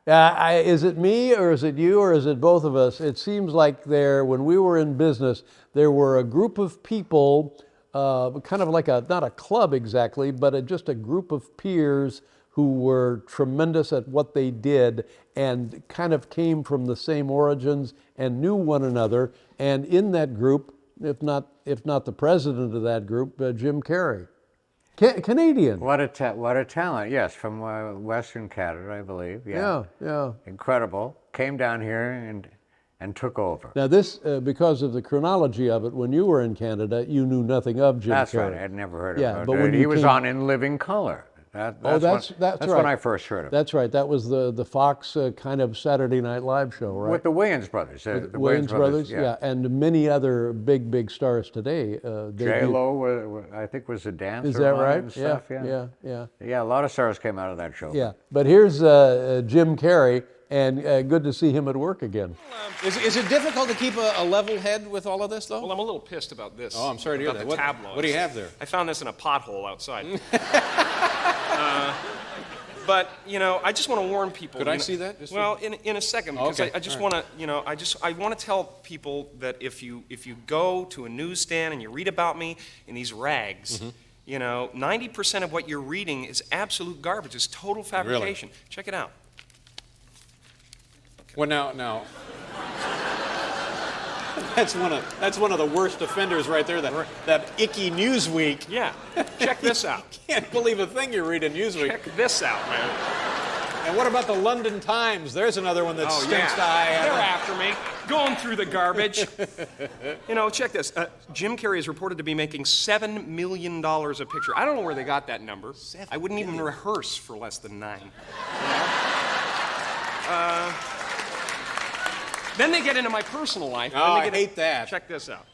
Is it me, or is it you, or is it both of us? It seems like when we were in business, there were a group of people, kind of like not a club exactly, but just a group of peers who were tremendous at what they did and kind of came from the same origins and knew one another. And in that group, if not the president of that group, Jim Carrey. Canadian. What a talent! Yes, from Western Canada, I believe. Yeah, yeah. Incredible. Came down here and took over. Now this, because of the chronology of it, when you were in Canada, you knew nothing of Jim Carrey. That's right. I'd never heard of him. But when he was on In Living Color. That's right. When I first heard of him. That's right. That was the Fox kind of Saturday Night Live show, right? With the Wayans brothers. The Wayans brothers, yeah, and many other big stars today. J-Lo, I think, was a dancer. Is that right? And stuff, yeah. Yeah, a lot of stars came out of that show. Yeah, but here's Jim Carrey, and good to see him at work again. Is it difficult to keep a level head with all of this, though? Well, I'm a little pissed about this. Oh, I'm sorry to hear that. What do you have there? I found this in a pothole outside. But, I just want to warn people. Could I see that? Well, in a second, because I just want to, I want to tell people that if you go to a newsstand and you read about me in these rags, 90% of what you're reading is absolute garbage. It's total fabrication. Really? Check it out. Well, now. That's one of the worst offenders right there. That icky Newsweek. Yeah. Check this out. Can't believe a thing you read in Newsweek. Check this out, man. And what about the London Times? There's another one that stinks to high. They're after me, going through the garbage. Check this. Jim Carrey is reported to be making $7 million a picture. I don't know where they got that number. I wouldn't even rehearse for less than 9. Then they get into my personal life. Oh, I hate that. Check this out.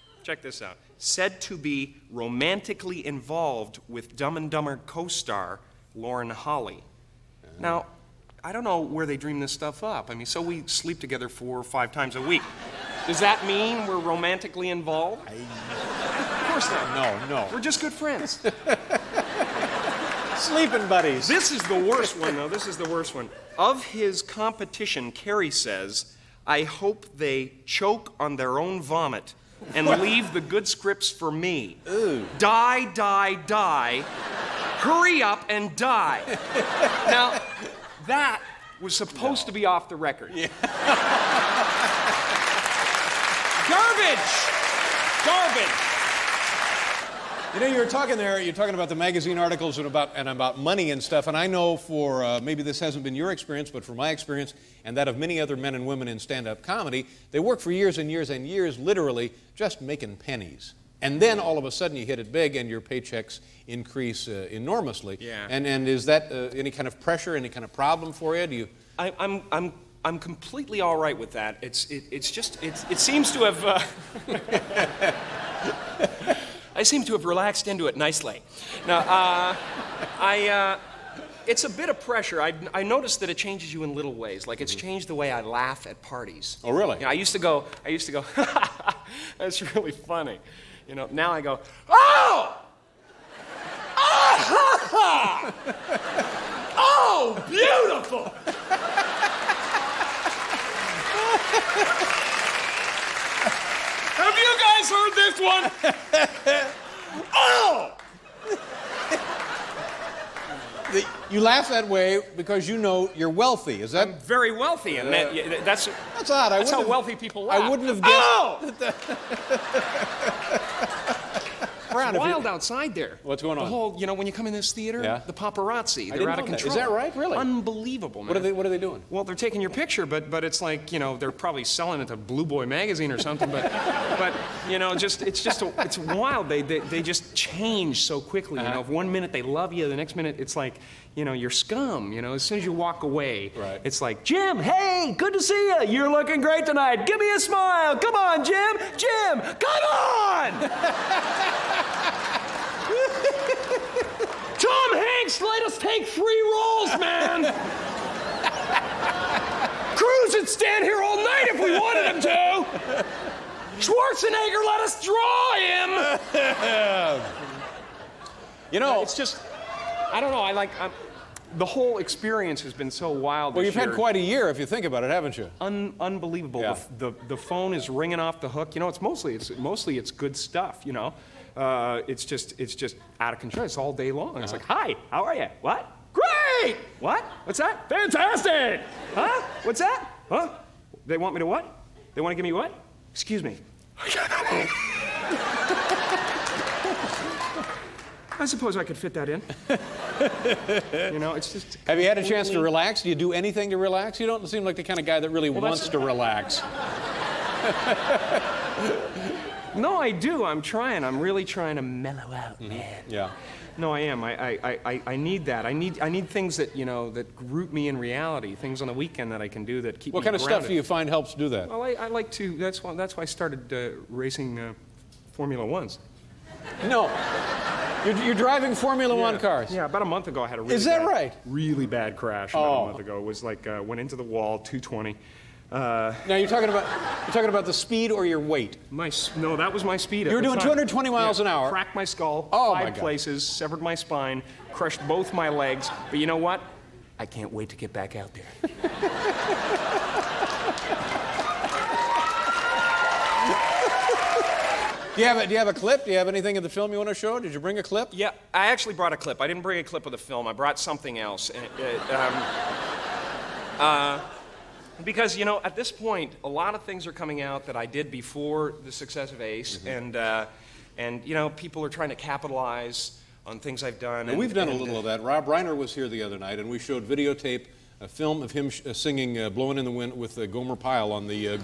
Said to be romantically involved with Dumb and Dumber co-star Lauren Holly. Now, I don't know where they dream this stuff up. So we sleep together 4 or 5 times a week. Does that mean we're romantically involved? Of course not. No. We're just good friends. Sleeping buddies. This is the worst one, though. This is the worst one. Of his competition, Carrey says, I hope they choke on their own vomit and leave the good scripts for me. Ooh. Die. Hurry up and die. Now, that was supposed to be off the record. Yeah. Garbage. You were talking about the magazine articles and about money and stuff, and I know for, maybe this hasn't been your experience, but from my experience and that of many other men and women in stand-up comedy, they work for years and years and years, literally, just making pennies. And then all of a sudden you hit it big and your paychecks increase enormously. Yeah. And is that any kind of pressure, any kind of problem for you? Do you? I'm completely all right with that. It seems to have. I seem to have relaxed into it nicely. Now, it's a bit of pressure. I noticed that it changes you in little ways. Like it's changed the way I laugh at parties. Oh, really? I used to go, that's really funny. Now I go, oh! Ah! Oh, beautiful! Have you guys heard this one? Oh! You laugh that way because you know you're wealthy. Is that? I'm very wealthy, and that's odd. That's how wealthy people laugh. I wouldn't have guessed. Oh! It's wild outside there. What's going on? The whole, when you come in this theater, the paparazzi, they're out of control. Is that right? Really? Unbelievable, man. What are they doing? Well, they're taking your picture, but it's like, they're probably selling it to Blue Boy magazine or something, but it's wild. They just change so quickly. If one minute they love you, the next minute it's like, you're scum. As soon as you walk away, right. It's like, Jim, hey, good to see you. You're looking great tonight. Give me a smile. Come on, Jim. Jim, come on! Tom Hanks let us take 3 roles, man! Cruise would stand here all night if we wanted him to! Schwarzenegger let us draw him! You know, it's just, I don't know, the whole experience has been so wild. Well, this you've had year. quite a year if you think about it, haven't you? Unbelievable. Yeah. The phone is ringing off the hook. You know, it's mostly good stuff. You know, it's just out of control. It's all day long. It's like, hi, how are you? What? Great. What? What's that? Fantastic. Huh? What's that? Huh? They want me to what? They want to give me what? Excuse me. I suppose I could fit that in. You know, it's just. Have you had a chance to relax? Do you do anything to relax? You don't seem like the kind of guy that really wants to relax. No, I do. I'm trying. I'm really trying to mellow out, man. Yeah. No, I am. I need that. I need things that, you know, that root me in reality. Things on the weekend that I can do that keep me What kind of grounded. stuff do you find helps do that? Well, I like to. That's why I started racing Formula Ones. No. You're driving Formula One cars. Yeah, about a month ago I had a really Is that right? Really bad crash about a month ago. It was like went into the wall, 220. Now you're talking about the speed or your weight? No, that was my speed. You were doing 220 miles an hour. Cracked my skull, Oh, my 5 God. places, severed my spine, crushed both my legs. But you know what? I can't wait to get back out there. Do you have a clip? Do you have anything in the film you want to show? Did you bring a clip? Yeah, I actually brought a clip. I didn't bring a clip of the film. I brought something else. Because, you know, at this point, a lot of things are coming out that I did before the success of Ace, and you know, people are trying to capitalize on things I've done. And we've done a little of that. Rob Reiner was here the other night, and we showed videotape, a film of him singing "Blowing in the Wind" with Gomer Pyle on the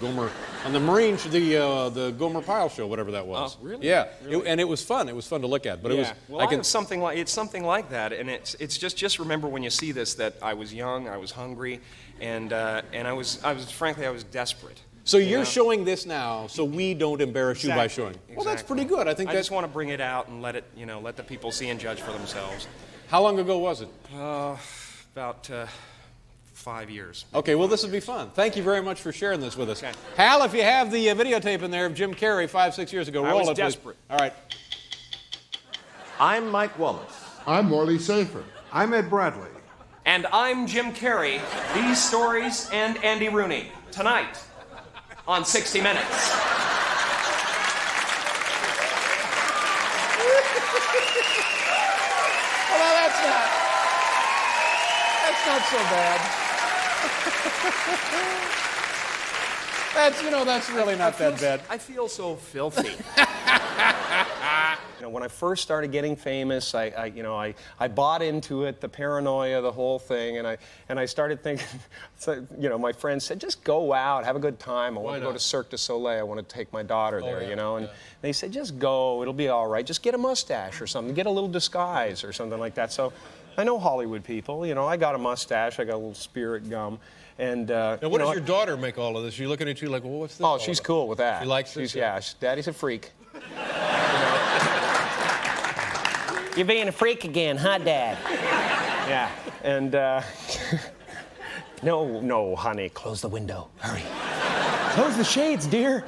Marine, the Gomer Pyle show, whatever that was. Oh, really? Yeah, Really? and it was fun. It was fun to look at. But Yeah. it was. Well, it's something like that, and it's just remember when you see this that I was young, I was hungry, and I was frankly desperate. So you're showing this now, so we don't embarrass you by Exactly. showing. Well, that's pretty good. I think I that's. just want to bring it out and let the people see and judge for themselves. How long ago was it? About 5 years. Okay, well, this will be fun. Thank you very much for sharing this with us. Okay. Hal, if you have the videotape in there of Jim Carrey 5-6 years ago, I roll was it, please. desperate. All right. I'm Mike Wallace. I'm Morley Safer. I'm Ed Bradley. And I'm Jim Carrey. These stories and Andy Rooney tonight on 60 Minutes. Well, that's not so bad. That's really not that bad. I feel so filthy. You know, when I first started getting famous, I bought into it, the paranoia, the whole thing, and I started thinking, so, you know, my friends said, just go out, have a good time. I want to go to Cirque du Soleil. I want to take my daughter there, you know, and they said, just go, it'll be all right. Just get a mustache or something, get a little disguise or something like that. So I know Hollywood people, you know, I got a mustache, I got a little spirit gum. And, Now, what does your daughter make all of this? She's looking at you like, well, what's this? Oh, all she's about? cool with that. She likes this? Daddy's a freak. You're being a freak again, huh, Dad? Yeah, and, no, honey, close the window, hurry. Close the shades, dear.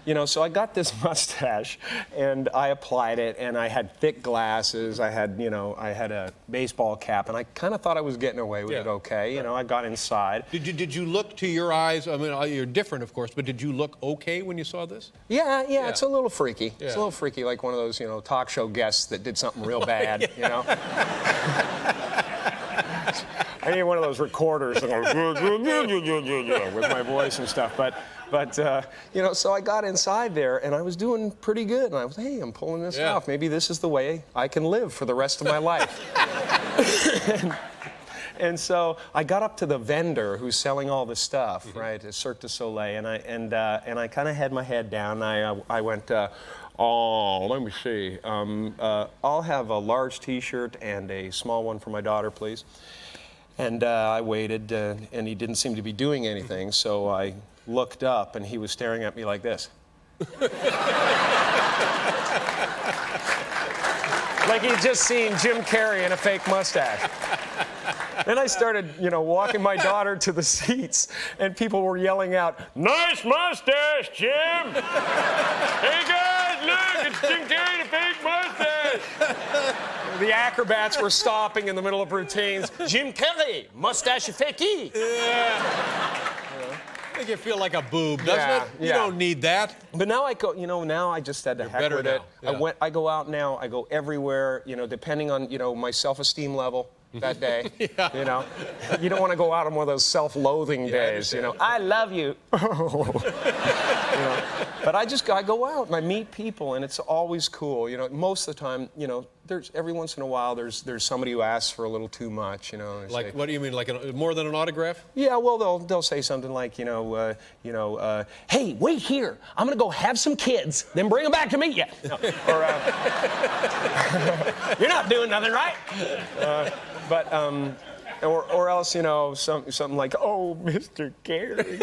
You know, so I got this mustache, and I applied it, and I had thick glasses, I had a baseball cap, and I kind of thought I was getting away with it okay. You know, I got inside. Did you look to your eyes? I mean, you're different, of course, but did you look okay when you saw this? Yeah, it's a little freaky. Yeah. It's a little freaky, like one of those, you know, talk show guests that did something real bad, you know? I need one of those recorders with my voice and stuff, but you know, so I got inside there, and I was doing pretty good, and I was, hey, I'm pulling this off. Maybe this is the way I can live for the rest of my life. And so I got up to the vendor who's selling all the stuff, right, at Cirque du Soleil, and I kind of had my head down, and I went, oh, let me see, I'll have a large T-shirt and a small one for my daughter, please. And I waited, and he didn't seem to be doing anything, so I looked up, and he was staring at me like this. Like he'd just seen Jim Carrey in a fake mustache. Then I started, you know, walking my daughter to the seats, and people were yelling out, "Nice mustache, Jim! Hey guys, look, it's Jim Carrey in a fake mustache!" the acrobats were stopping in the middle of routines. Jim Carrey, mustache fakie. Make you feel like a boob, doesn't it? You don't need that. But now I go, now I just had to heck better with it. now. Yeah. I go out now, I go everywhere, depending on, my self-esteem level that day. Yeah. You don't want to go out on one of those self-loathing days, I love you. But I go out and I meet people and it's always cool. Most of the time, there's every once in a while there's somebody who asks for a little too much, Like, what do you mean, like more than an autograph? Yeah, well, they'll say something like, hey, wait here. I'm gonna go have some kids, then bring them back to meet you. Or, you're not doing nothing right. Or else, something like, oh, Mr. Carrey,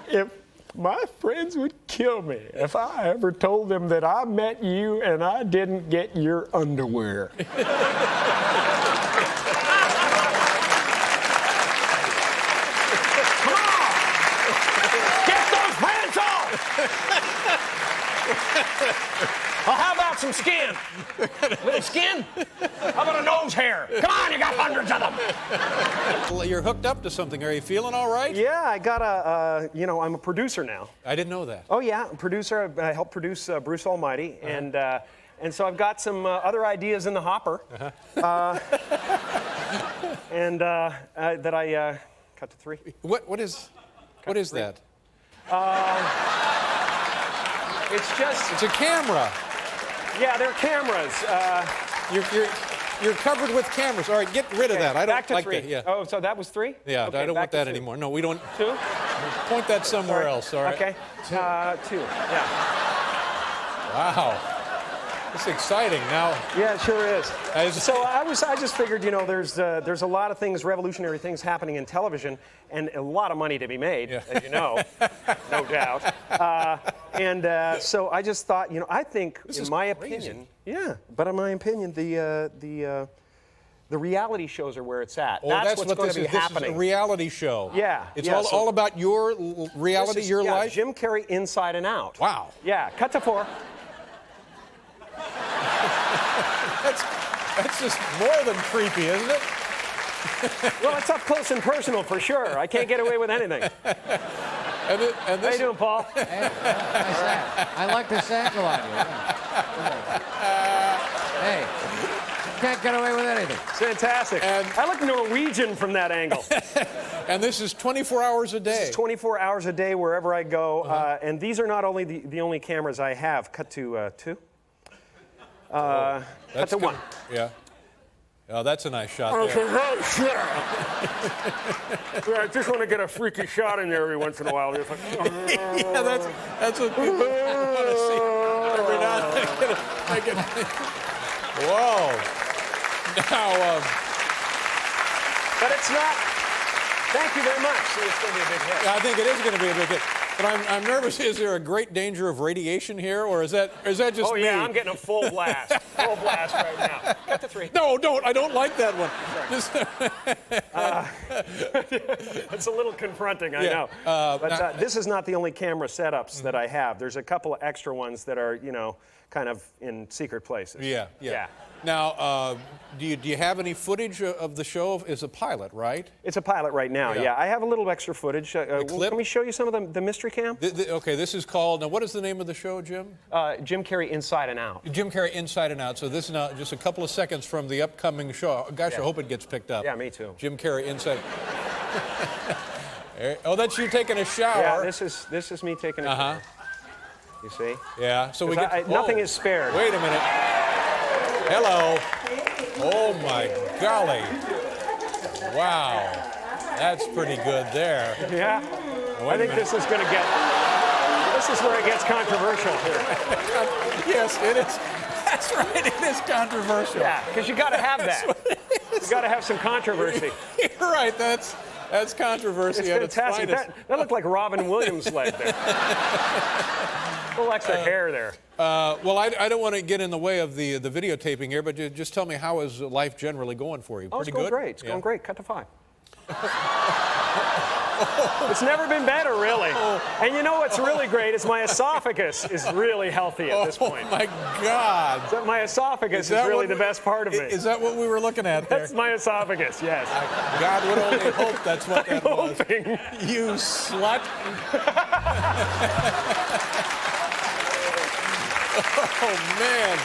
if my friends would kill me if I ever told them that I met you and I didn't get your underwear. Come on! Get those pants off! Oh, how about some skin? Little skin? How about a nose hair? Come on, you got hundreds of them. Well, you're hooked up to something. Are you feeling all right? Yeah, I got I'm a producer now. I didn't know that. Oh yeah, I'm a producer. I help produce Bruce Almighty, and so I've got some other ideas in the hopper, that I cut to 3. What is that? It's a camera. Yeah, they're cameras. You're covered with cameras. All right, get rid of that. I don't back to like 3. that. Yeah. Oh, so that was 3? Yeah, okay, I don't want to that 2. anymore. No, we don't. 2? Point that somewhere else. All right. Okay. 2. Yeah. Wow. It's exciting now. Yeah, it sure is. So I just figured, there's a lot of things, revolutionary things happening in television, and a lot of money to be made, as you know, no doubt. So I just thought, I think, in my opinion, the reality shows are where it's at. Oh, that's what's what going this to be is. This happening. is a reality show. Yeah. It's all about your reality, your life? Jim Carrey inside and out. Wow. Yeah, cut to 4. That's just more than creepy, isn't it? Well, it's up close and personal for sure. I can't get away with anything. And How you doing, Paul? Hey, I like the sample on you. Hey, can't get away with anything. Fantastic. And I look Norwegian from that angle. And this is 24 hours a day. This is 24 hours a day wherever I go. And these are not only the only cameras I have. Cut to 2. Cut to 1. Yeah. Oh, that's a nice shot Oh, there. it's a nice shot. I just want to get a freaky shot in there every once in a while. Just like, Yeah, that's what people want to see every now and then. Whoa. Now, but it's not. Thank you very much. See, it's going to be a big hit. I think it is going to be a big hit. But I'm nervous. Is there a great danger of radiation here, or is that just me? Oh yeah, I'm getting a full blast. Full blast right now. Cut to 3. No, don't. I don't like that one. It's a little confronting, I Yeah, know. But this is not the only camera setups that I have. There's a couple of extra ones that are, kind of in secret places. Yeah. Now, do you have any footage of the show? It's a pilot, right? It's a pilot right now, yeah. I have a little extra footage. clip? Let me show you some of the mystery cam. Okay, this is called, now what is the name of the show, Jim? Jim Carrey Inside and Out. Jim Carrey Inside and Out. So this is now just a couple of seconds from the upcoming show. Gosh, I hope it gets picked up. Yeah, me too. Jim Carrey Inside. Oh, that's you taking a shower. Yeah, this is me taking a shower. You see? Yeah, so nothing is spared. Wait a minute. Hello. Oh my golly. Wow. That's pretty good there. Yeah. I think this is going to get. This is where it gets controversial here. Yes, it is. That's right. It is controversial. Yeah, because you got to have that. You got to have some controversy. You're right. That's controversy. It's fantastic. That looked like Robin Williams' leg there. A little extra hair there. Well, I don't want to get in the way of the videotaping here, but just tell me, how is life generally going for you? Oh, Pretty it's going good? great. It's going great. Cut to 5. It's never been better, really. And you know what's really great is my esophagus is really healthy at this point. Oh my God! So my esophagus is that really what the we- best part of me. Is that what we were looking at there? That's my esophagus, yes. God would only hope that's what that was. Hoping. You slut! Oh man!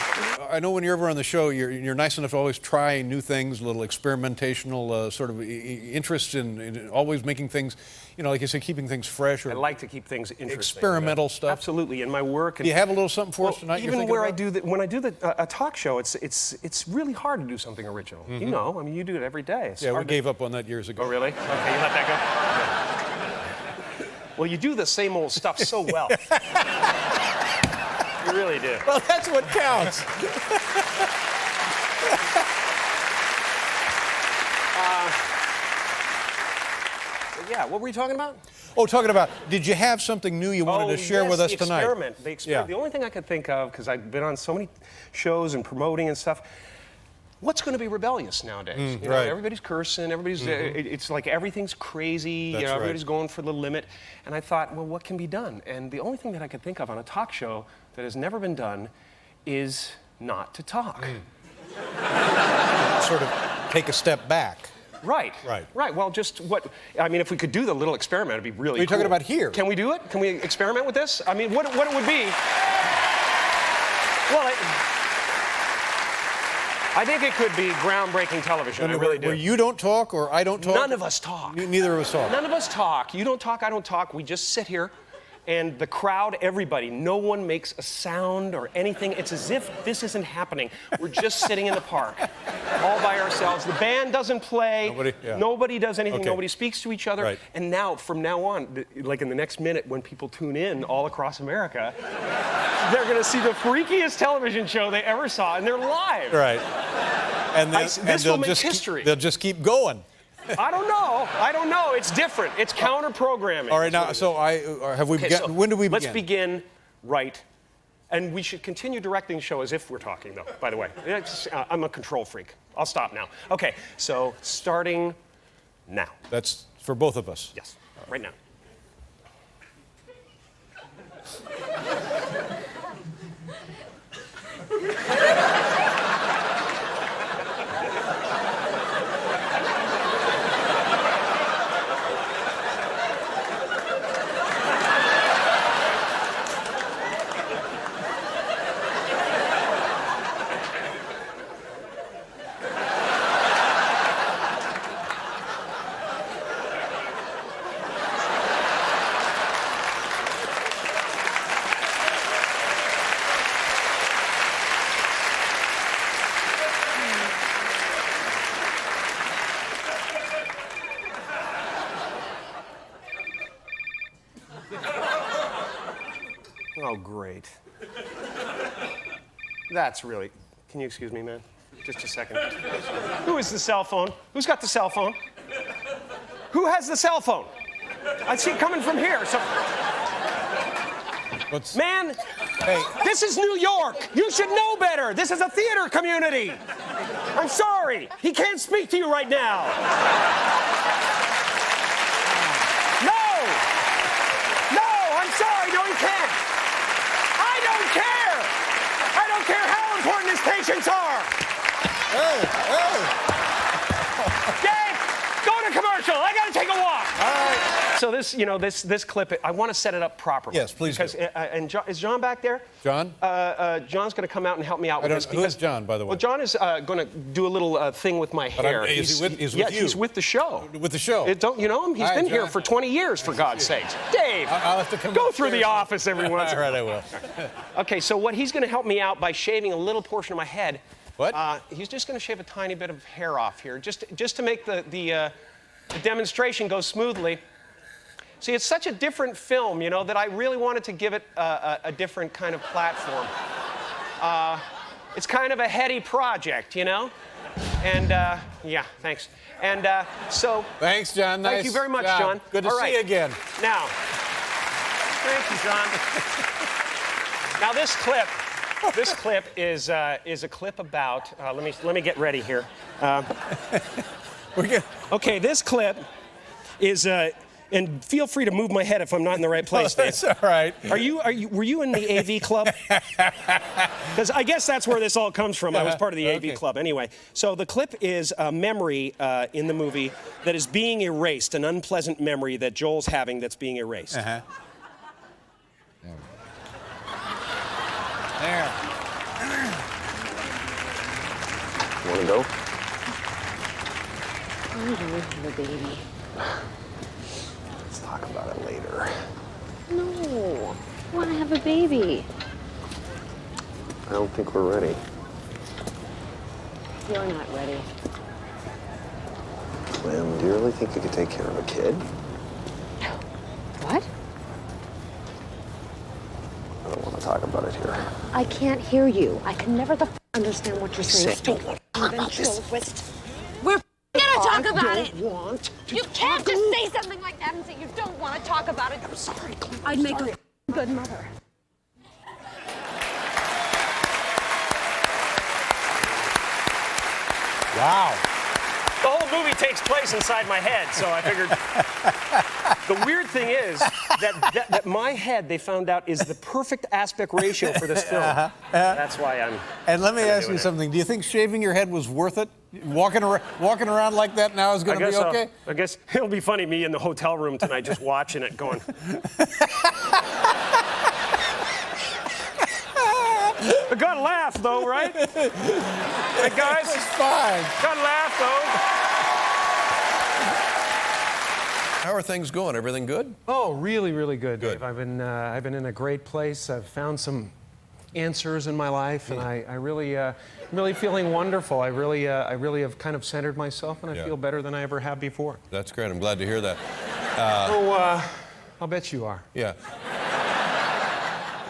I know when you're ever on the show, you're nice enough to always try new things, little experimentational sort of interest in always making things, you know, like you say, keeping things fresh or I like to keep things interesting. experimental stuff. Absolutely, in my work. Do you have a little something for us tonight? you're Even thinking where about? when I do a talk show, it's really hard to do something original. You know, I mean, you do it every day. It's Yeah, we hard to- gave up on that years ago. Oh, really? Okay, you let that go. Well, you do the same old stuff so well. You really do. Well, that's what counts. Yeah, what were you talking about? Oh, talking about, did you have something new you wanted to share with us the tonight? Experiment. The experiment. Yeah. The only thing I could think of, because I've been on so many shows and promoting and stuff, what's going to be rebellious nowadays? You know, right. everybody's cursing. Everybody's. It's like everything's crazy. That's you know, right. everybody's going for the limit. And I thought, well, what can be done? And the only thing that I could think of on a talk show that has never been done is not to talk. Sort of take a step back. Right. Right. Right. Well, just what I mean, if we could do the little experiment, it'd be really. Are you cool. talking about here? Can we do it? Can we experiment with this? I mean, what it would be? Well, I think it could be groundbreaking television. I really do. Where you don't talk or I don't talk? None of us talk. Neither of us talk. None of us talk. You don't talk. I don't talk. We just sit here. And the crowd, everybody, no one makes a sound or anything. It's as if this isn't happening. We're just sitting in the park, all by ourselves. The band doesn't play. Nobody does anything. Okay. Nobody speaks to each other. Right. And now, from now on, like in the next minute, when people tune in all across America, they're going to see the freakiest television show they ever saw, and they're live. Right. And then, This will make just history. They'll just keep going. I don't know. I don't know. It's different. It's counter-programming. All right, now, so have we Okay, begun? so When do we begin? Let's begin right. And we should continue directing the show as if we're talking, though, by the way. I'm a control freak. I'll stop now. Okay, so starting now. That's for both of us. Yes, right now. Oh, great. That's really. Can you excuse me, man? Just a second. Who is the cell phone? Who's got the cell phone? Who has the cell phone? I see it coming from here. So, man, Hey, this is New York. You should know better. This is a theater community. I'm sorry. He can't speak to you right now. No, I'm sorry. No, he can't. I don't care. I don't care how important his patients are. Dave, go to commercial. I got to take a walk. all right. So this clip, I want to set it up properly. Yes, please Because, do. and John, is John back there? John? John's going to come out and help me out with this. Who is John, by the way? Well, John is going to do a little thing with my hair. is he with you? He's with the show. With the show? Don't you know him? He's Hi, been here John. for 20 years, for God's sakes. Dave, I'll have to come go through upstairs. the office every once in All a right, while. I will. Okay, so what he's going to help me out by shaving a little portion of my head. What? He's just going to shave a tiny bit of hair off here, just to make the demonstration go smoothly. See, it's such a different film, you know, that I really wanted to give it a different kind of platform. It's kind of a heady project, you know? And, yeah, thanks. And so... Thanks, John. Thank you very much, John. Good to All see right. you again. Now, thank you, John. Now, this clip is a clip about... let me get ready here. We're good. Okay, this clip is And feel free to move my head if I'm not in the right place, Dave. That's all right. Were you in the AV club? Because I guess that's where this all comes from. I was part of the AV club. Anyway, so the clip is a memory in the movie that is being erased, an unpleasant memory that Joel's having that's being erased. There. Want to go? I'm going to have a baby. Let's talk about it later. No, I want to have a baby. I don't think we're ready. You're not ready. Clem, do you really think you could take care of a kid? What? I don't want to talk about it here. I can't hear you. I can never understand what you're saying. Don't want to talk about this. We're gonna talk about it. Want to You can't just say something like that and say you don't want to talk about it. I'm sorry, Clem. I'd make a good mother. Wow. The whole movie takes place inside my head, so I figured. The weird thing is that my head, they found out, is the perfect aspect ratio for this film. That's why I'm. And let me ask you doing it. something. Do you think shaving your head was worth it? Walking around like that now is going to be okay? I guess it'll be funny, me in the hotel room tonight, just watching it, going. I gotta laugh, though, right? Hey, guys. It's fine. Gotta laugh, though. How are things going? Everything good? Oh, really, really good, Good. Dave. I've been in a great place. I've found some answers in my life, and I really feeling wonderful. I really have kind of centered myself, and I Yeah. feel better than I ever have before. That's great. I'm glad to hear that. I'll bet you are. Yeah.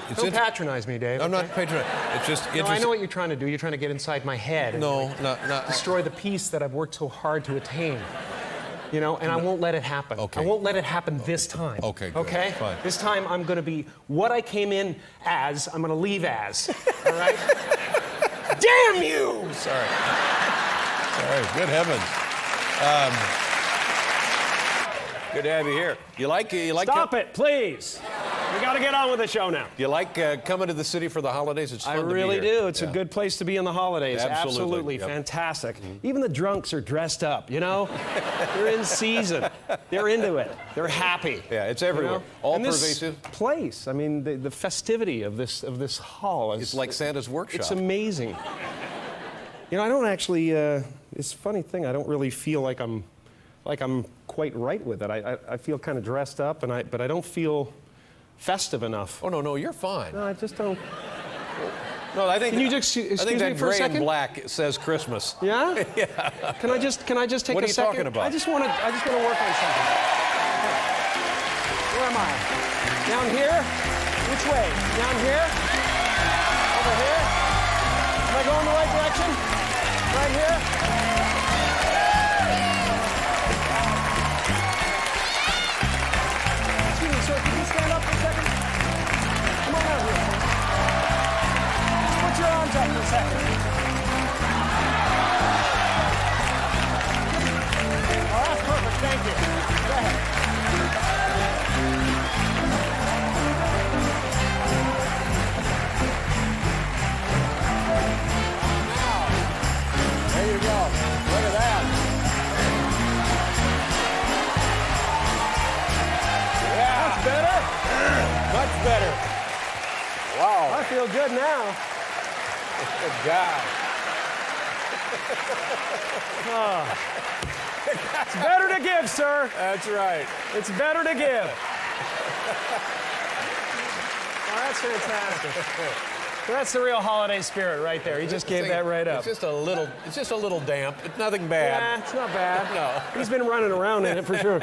It's Don't int- patronize me, Dave. I'm okay? not patronizing. It's just No, interesting. I know what you're trying to do. You're trying to get inside my head. And No, not. destroy the peace that I've worked so hard to attain. You know, and I won't let it happen. Okay. I won't let it happen this time. Okay, good. Okay? Fine. This time I'm going to be what I came in as, I'm going to leave as. All right? Damn you! Sorry. Good heavens. Good to have you here. You like Stop it, please. We got to get on with the show now. You like coming to the city for the holidays? It's fun I to be really here. do. It's a Yeah. good place to be in the holidays. Absolutely. Yep. Fantastic. Even the drunks are dressed up, you know? They're in season. They're into it. They're happy. Yeah, it's everywhere. All and pervasive. This place, I mean, the festivity of this hall is It's like Santa's workshop. It's amazing. You know, I don't actually. It's a funny thing. I don't really feel like I'm quite right with it. I feel kind of dressed up, but I don't feel festive enough. Oh no, you're fine. No, I just don't. No, I think. Can you just excuse I think me that for a gray and second? black says Christmas. Yeah? Yeah. Can I just take What a are you second? talking about? I just want to work on something. Where am I? Down here? Which way? Down here? Over here? Am I going the right direction? Right here? Excuse me, sir, can you stand up for a second? Come on out here. Just put your arms up for a second. Oh, that's perfect. Thank you. Go ahead. There you go. Look at that. Yeah. That's better. Much better. Wow. I feel good now. Good guy. It's better to give, sir. That's right. It's better to give. Oh, that's fantastic. That's the real holiday spirit right there. He just gave that right up. It's just a little damp. It's nothing bad. Yeah, it's not bad. No. He's been running around in it for sure.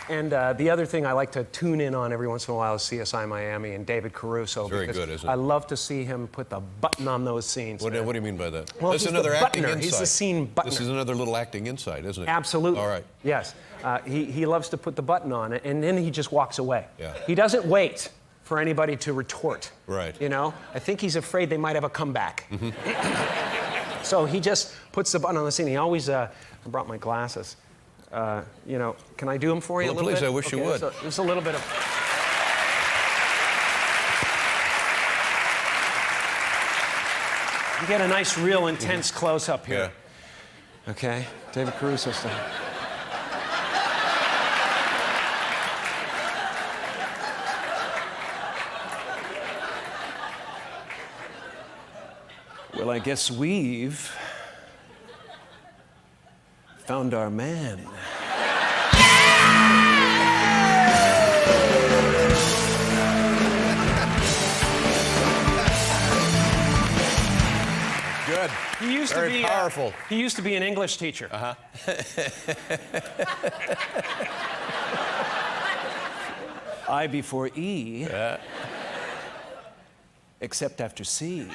And the other thing I like to tune in on every once in a while is CSI Miami and David Caruso. Very because good, isn't it? I love to see him put the button on those scenes. What man. do you mean by that? Well, This is he's the another acting buttoner. insight. He's the scene buttoner. This is another little acting insight, isn't it? Absolutely. All right. Yes. He loves to put the button on it, and then he just walks away. Yeah. He doesn't wait for anybody to retort. Right. You know? I think he's afraid they might have a comeback. So he just puts the button on the scene. He always, I brought my glasses. You know, can I do them for you Well, a little please, bit? I wish you would. Just a little bit of... You get a nice, real, intense close-up here. Yeah. Okay, David Caruso style. Well, I guess we've found our man. Good. He used Very to be powerful. He used to be an English teacher. I before E. Except after C.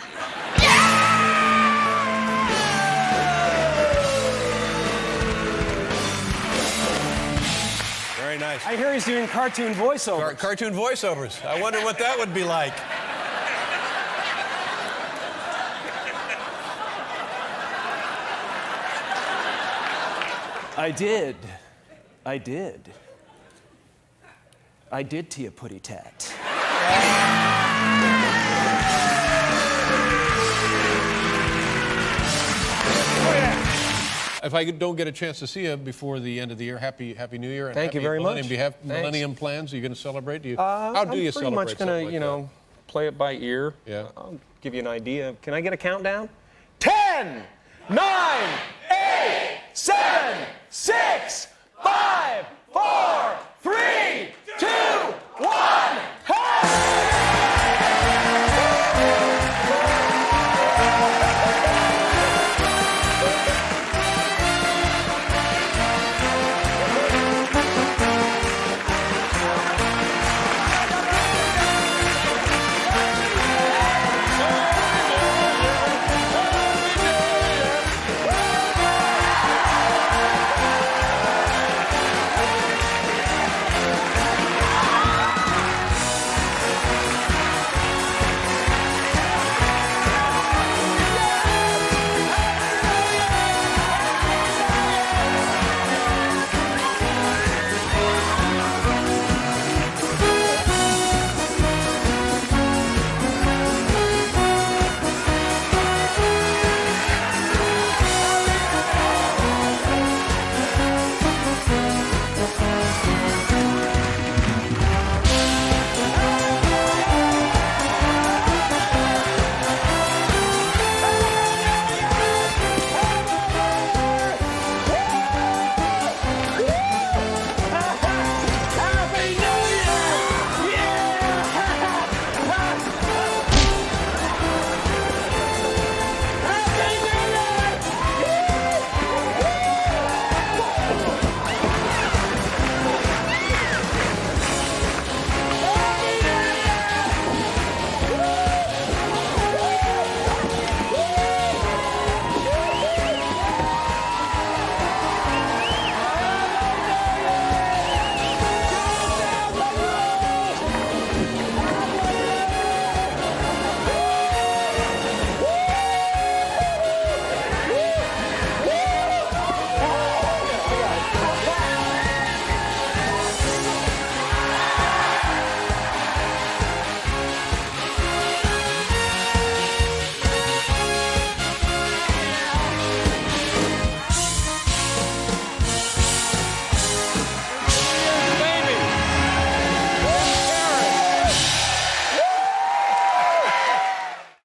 Very nice. I hear he's doing cartoon voiceovers. Cartoon voiceovers. I wonder what that would be like. I did. I did. I did to you, putty tat. If I don't get a chance to see you before the end of the year, Happy New Year. And Thank you very much. Do you have Thanks. Millennium plans? Are you going to celebrate? How do you celebrate? I'm pretty much gonna, something like you know, play it by ear. Yeah. I'll give you an idea. Can I get a countdown? 10, 9,